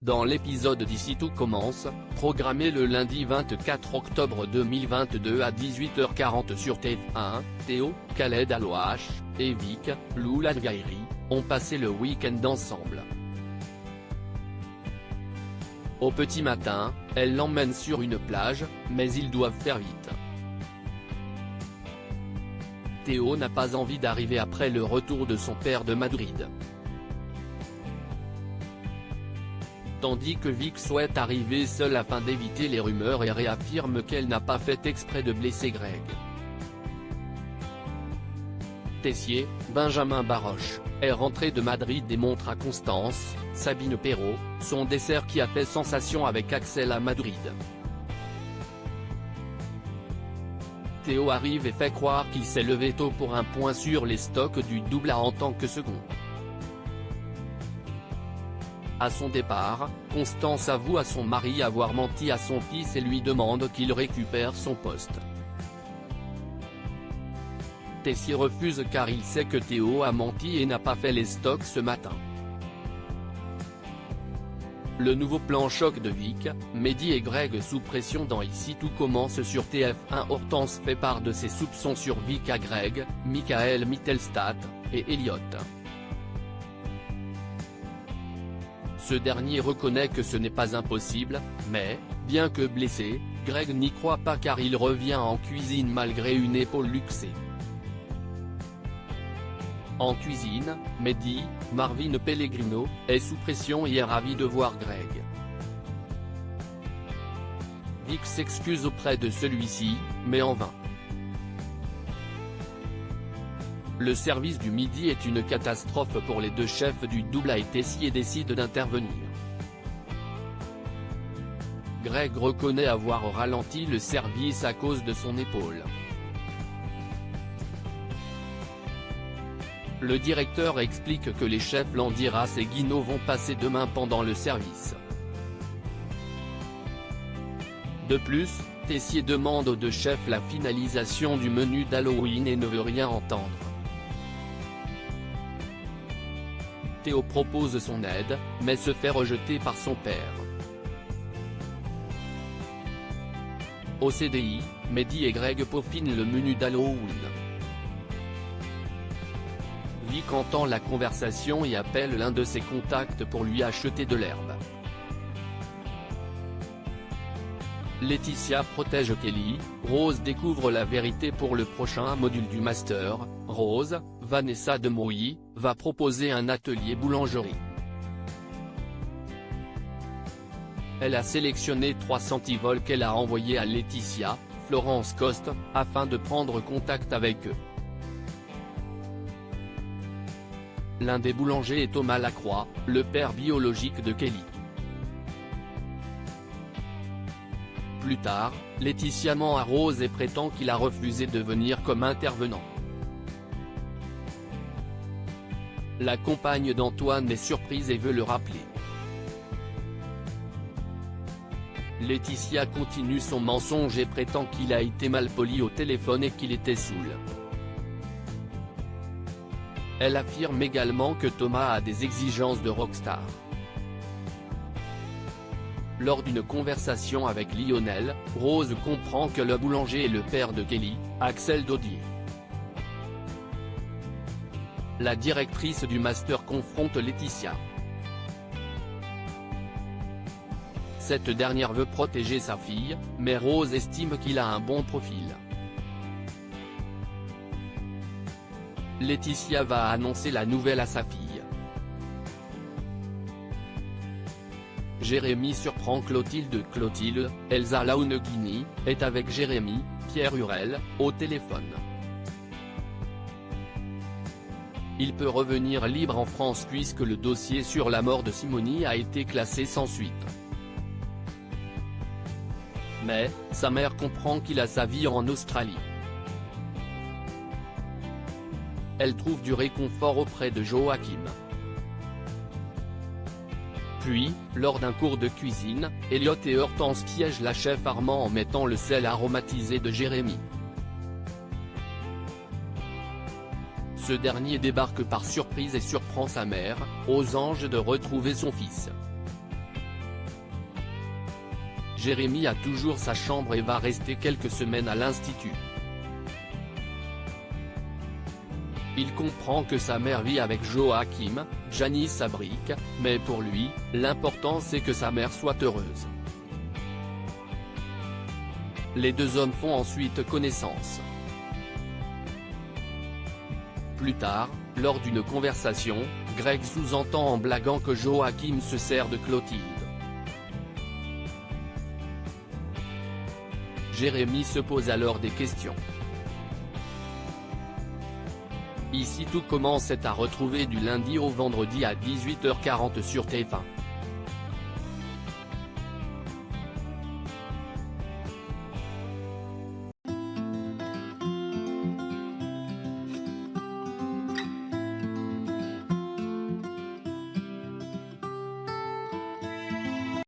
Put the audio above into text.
Dans l'épisode d'Ici tout commence, programmé le lundi 24 octobre 2022 à 18h40 sur TF1, Théo, Khaled Alouache, et Vic, Lou Ladgairi, ont passé le week-end ensemble. Au petit matin, elle l'emmène sur une plage, mais ils doivent faire vite. Théo n'a pas envie d'arriver après le retour de son père de Madrid. Tandis que Vic souhaite arriver seule afin d'éviter les rumeurs et réaffirme qu'elle n'a pas fait exprès de blesser Greg. Tessier, Benjamin Baroche, est rentré de Madrid et montre à Constance, Sabine Perrault, son dessert qui a fait sensation avec Axel à Madrid. Théo arrive et fait croire qu'il s'est levé tôt pour un point sur les stocks du double A en tant que second. À son départ, Constance avoue à son mari avoir menti à son fils et lui demande qu'il récupère son poste. Tessier refuse car il sait que Théo a menti et n'a pas fait les stocks ce matin. Le nouveau plan choc de Vic, Mehdi et Greg sous pression dans Ici tout commence sur TF1. Hortense fait part de ses soupçons sur Vic à Greg, Michael Mittelstadt, et Elliot. Ce dernier reconnaît que ce n'est pas impossible, mais, bien que blessé, Greg n'y croit pas car il revient en cuisine malgré une épaule luxée. En cuisine, Mehdi, Marvin Pellegrino, est sous pression et est ravi de voir Greg. Vic s'excuse auprès de celui-ci, mais en vain. Le service du midi est une catastrophe pour les deux chefs du double A et Tessier décide d'intervenir. Greg reconnaît avoir ralenti le service à cause de son épaule. Le directeur explique que les chefs Landiras et Guinaud vont passer demain pendant le service. De plus, Tessier demande aux deux chefs la finalisation du menu d'Halloween et ne veut rien entendre. Théo propose son aide, mais se fait rejeter par son père. Au CDI, Mehdi et Greg peaufinent le menu d'Halloween. Vic entend la conversation et appelle l'un de ses contacts pour lui acheter de l'herbe. Laetitia protège Kelly, Rose découvre la vérité pour le prochain module du master. Rose, Vanessa Demouy, va proposer un atelier boulangerie. Elle a sélectionné 3 centivols qu'elle a envoyés à Laetitia, Florence Coste, afin de prendre contact avec eux. L'un des boulangers est Thomas Lacroix, le père biologique de Kelly. Plus tard, Laetitia ment à Rose et prétend qu'il a refusé de venir comme intervenant. La compagne d'Antoine est surprise et veut le rappeler. Laetitia continue son mensonge et prétend qu'il a été malpoli au téléphone et qu'il était saoul. Elle affirme également que Thomas a des exigences de rockstar. Lors d'une conversation avec Lionel, Rose comprend que le boulanger est le père de Kelly, Axel Daudier. La directrice du master confronte Laetitia. Cette dernière veut protéger sa fille, mais Rose estime qu'il a un bon profil. Laetitia va annoncer la nouvelle à sa fille. Jérémy surprend Clotilde. Clotilde, Elsa Launeghini, est avec Jérémy, Pierre Hurel, au téléphone. Il peut revenir libre en France puisque le dossier sur la mort de Simoni a été classé sans suite. Mais, sa mère comprend qu'il a sa vie en Australie. Elle trouve du réconfort auprès de Joachim. Puis, lors d'un cours de cuisine, Elliot et Hortense piègent la chef Armand en mettant le sel aromatisé de Jérémy. Ce dernier débarque par surprise et surprend sa mère, aux anges de retrouver son fils. Jérémy a toujours sa chambre et va rester quelques semaines à l'institut. Il comprend que sa mère vit avec Joachim, Janice abrique, mais pour lui, l'important c'est que sa mère soit heureuse. Les deux hommes font ensuite connaissance. Plus tard, lors d'une conversation, Greg sous-entend en blaguant que Joachim se sert de Clotilde. Jérémy se pose alors des questions. Ici tout commence est à retrouver du lundi au vendredi à 18h40 sur TF1.